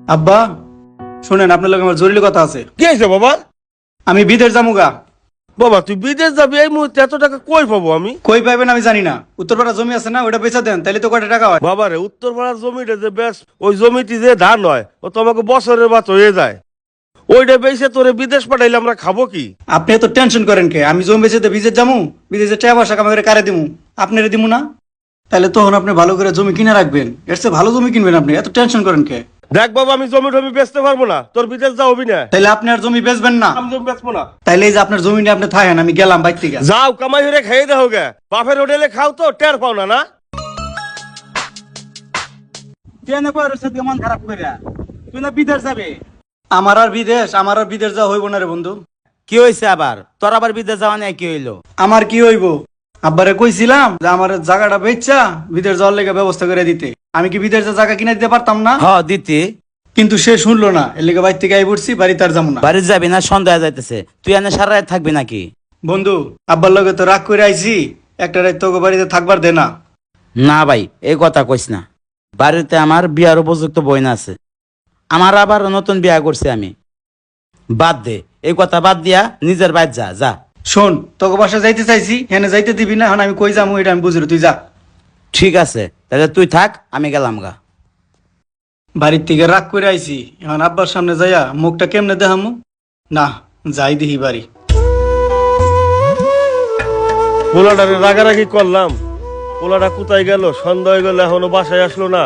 আব্বা শুনেন, আপনার লগে আমার জরুরি কথা আছে। কি হয়েছে বাবা? আমি বিদেশ যামুগা। বাবা তুই বিদেশ যাবি, এই মুহূর্তে এত টাকা কই পাবো আমি? কই পাইবেন আমি জানি না। উত্তরপাড়া জমি আছে না, ওটা বেচা দেন, তাইলে তো কয়টা টাকা হয়। বাবা রে, উত্তর পাড়ার জমিটা যে বেশ, ওই জমিটি যে ধান হয় ও তো আমাকে বছরের বাদ হয়ে যায়। ওইটা বেচে তোরে বিদেশ পাঠাইলে আমরা খাবো কি? আপনি এত টেনশন করেন কে? আমি জমি বেচে বিদেশ যামু, বিদেশে টাকা পয়সা কামাই করে কারে দিমু? আপনারে দিমু না? তাহলে তখন আপনি ভালো করে জমি কিনে রাখবেন। এর চেয়ে ভালো জমি কিনবেন। আপনি এত টেনশন করেন কে? দেখ বাবা, আমি জমি টমি বেচতে পারবো না, তোর বিদেশ যাও হবি না। তাইলে আপনি আর জমি বেচবেন না? আমি জমি বেচবো না। তাইলে এই যে আপনার জমি নিয়ে আপনি থাকেন, আমি গেলাম বাইর থেকে। যাও কামাই হয়ে খেয়ে দেও গে, বাপের হোটেলে খাও তো টের পাও না। না মন খারাপ করে তুই না বিদেশ যাবে। আমার আর বিদেশ যাওয়া হইব না রে বন্ধু। কি হয়েছে আবার? তোর আবার বিদেশ যাওয়া নিয়ে কি হইলো? আমার কি হইব? আব্বারে কইছিলাম যে আমার জায়গাটা বেচা বিদেশ যাওয়ার লেগে ব্যবস্থা করে দিতে। আমি কি বিদেশ জায়গা কিনে দিতে পারতাম না? হ দিতি। কিন্তু সে শুনলো না। এর লেগে বাইর থেকে আই পড়ছি, বাড়িতে আর যাবো না। বাড়ি যাবি না? সন্দেহ যাইতেছে। তুই এনে সারা রাত থাকবি নাকি? বন্ধু, আব্বার লগে তো রাগ করে আইছি, একটা রাত তোকে বাড়িতে থাকবার দে না। না ভাই, এই কথা কইস না। বাড়িতে আমার বিয়ার উপযুক্ত বইন আছে। আমার আবার নতুন বিয়া করছি আমি। বাদ দে, এই কথা বাদ দিয়া নিজের বাইর যা যা। শোন, তোকে বাসা যাইতে চাইছি, হেনে যাইতে দিবি না। এখন আমি কই যাবো এটা আমি বুঝি, তুই যা। ঠিক আছে, তাহলে তুই থাক, আমি গেলাম গা। বাড়ির থেকে রাগ করে আইছি, এখন আব্বার সামনে যাইয়া মুখটা কেমনে দেখামু? না, যাই দিহি বাড়ি। পোলাটারে রাগারাগি করলাম, পোলাটা কোথায় গেল? সন্ধ্যা হয়ে গেল, এখনো বাসায় আসলো না।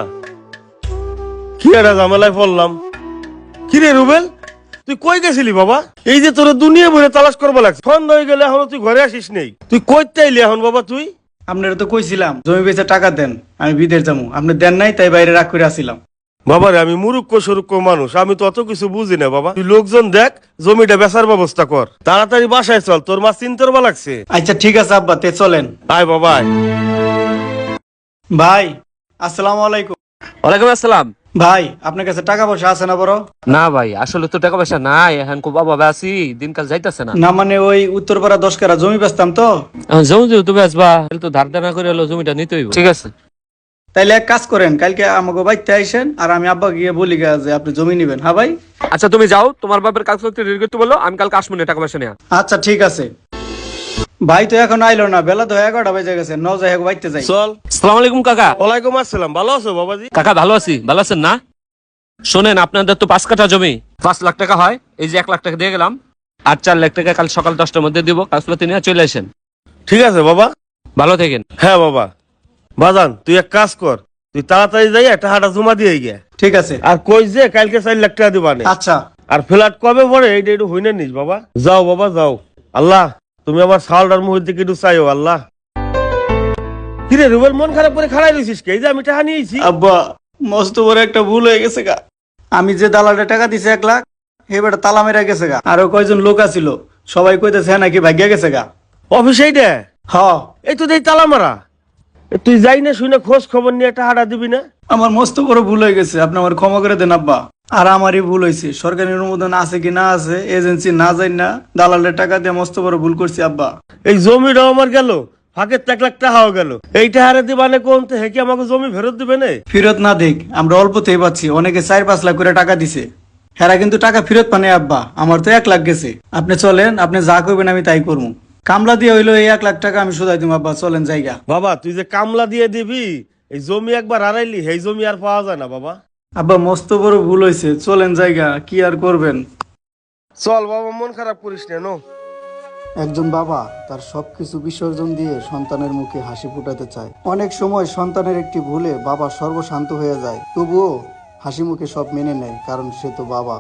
কি একটা ঝামেলায় পড়লাম। কি রে রুবেল, তুই কই গেছিলি বাবা? এই যে তোর দুনিয়া ভরে তালাশ করবো লাগছে, সন্ধ্যা হয়ে গেলে এখনো তুই ঘরে আসিস নেই। তুই কইতে আইলি এখন বাবা? তুই আপনারা তো কইছিলাম জমি বেচে টাকা দেন, আমি বিদেশ যাবো। আপনি দেন নাই, তাই বাইরে রাগ করে আসিলাম। বাবা রে, আমি মুরুক্ষ সরুক্ষ মানুষ, আমি তো অত কিছু বুঝি না বাবা। তুই লোকজন দেখ, জমিটা বেচার ব্যবস্থা কর, তাড়াতাড়ি বাসায় চল, তোর মা চিন্তার বা লাগছে। আচ্ছা ঠিক আছে আব্বা, তে চলেন। আয় বাবা আয়। ভাই আসসালামু আলাইকুম। ওয়ালাইকুম আসসালাম। ভাই আপনার কাছে টাকা পয়সা আছে না বড়? না ভাই, আসলে তো টাকা পয়সা নাই, এখন খুব অভাবে আছি, দিনকাল যাইতেছে না। না মানে ওই উত্তরপাড়া 10 কাঠা জমি বেচতাম তো। এখন জমি যেহেতু বেচবা, তাহলে তো ধার দেনা করে হলো জমিটা নিতে হইব। ঠিক আছে, তাইলে এক কাজ করেন, কালকে আমাকে বাইতে আইসেন, আর আমি আব্বা গিয়ে বলি গা যে আপনি জমি নিবেন। হ্যাঁ ভাই। আচ্ছা তুমি যাও, তোমার বাপের কাজ করতে রেডি করতে বলো, আমি কালকে আসবো না টাকা পয়সা নিয়ে। আচ্ছা ঠিক আছে। ভাই তো এখন আইলো না, বেলা তো 11টা বেজে গেছে। ন যাই হোক বাইতে যাই। চল। আসসালামু আলাইকুম কাকা। ওয়ালাইকুম আসসালাম, ভালো আছো বাবাজি? কাকা ভালো আছি, ভালো আছেন না? শোনেন, আপনাদের তো 5 কাঠা জমি, 5 লাখ টাকা হয়, এই যে 1 লাখ টাকা দিয়ে গেলাম, আর 4 লাখ টাকা কাল সকাল 10টার মধ্যে দিব, কাজপাতি নিয়ে চলে আসেন। ঠিক আছে বাবা। ভালো থাকেন। হ্যাঁ বাবা। বাজান তুই এক কাজ কর, তুই তাড়াতাড়ি যাই টাকাটা জমা দিয়ে গে। ঠিক আছে। আর কই যে কালকে 4 লাখ টাকা দিবা নে। আচ্ছা। আর ফ্ল্যাট কবে পড়ে এইটা একটু হইনে নিস বাবা। যাও বাবা যাও। আল্লাহ তুমি আমার সালটার মুহূর্তে একটু চাইও আল্লাহ। কিরে রুবেল, মন খারাপ করে খাড়াই রইছিস কে? এই যে আমি টাকা নিয়েছি। আব্বা মস্ত বড় একটা ভুল হয়ে গেছে গা। আমি যে দালালে টাকা দিছি 1 লাখ, এবারে তালা মেরা গেছে গা। আরো কয়জন লোক আছিল, সবাই কইতেছে হ্যাঁ নাকি ভাগ্য গেছে গা। অফিস এইটা? হ। এই তো দেই তালা মারা। তুই যাই না শুনে খোঁজ খবর নিয়ে টাকাটা দিবি না? আমার মস্ত বড় ভুল হয়ে গেছে, আপনি আমার ক্ষমা করে দেন আব্বা। আর আমারই ভুল হয়েছে, সরকারি অনুমোদন আছে কি না আছে এজেন্সি না যাই না, দালালের টাকা দিয়ে মস্ত বড় ভুল করছি আব্বা। এই জমিটাও আমার গেল, ফাঁকে 1 লাখ টাকাও গেল। এইটা হারে দিবা না কোন তো হেকি আমাকে জমি ফেরত দিবে না? ফেরত না দেখ, আমরা অল্পতেই পাচ্ছি, অনেকে 4-5 লাখ করে টাকা দিছে। হেরা কিন্তু টাকা ফেরত পানে আব্বা, আমার তো 1 লাখ গেছে। আপনি চলেন, আপনি যা করবেন আমি তাই করবো। কামলা দিয়ে হইলো এই 1 লাখ টাকা আমি শুধাই দিব আব্বা, চলেন জায়গা। বাবা তুই যে কামলা দিয়ে দিবি, এই জমি একবার হারাইলি, এই জমি আর পাওয়া যায় না বাবা। আব্বা মস্ত বড় ভুল হয়েছে, চলেন জায়গা, কি আর করবেন। চল বাবা, মন খারাপ করিস না। নো একজন বাবা তার সবকিছু বিসর্জন দিয়ে সন্তানের মুখে হাসি ফুটাতে চায়। অনেক সময় সন্তানের একটি ভুলে বাবা সর্বশান্ত হয়ে যায়, তবুও হাসি মুখে সব মেনে নেয়, কারণ সে তো বাবা।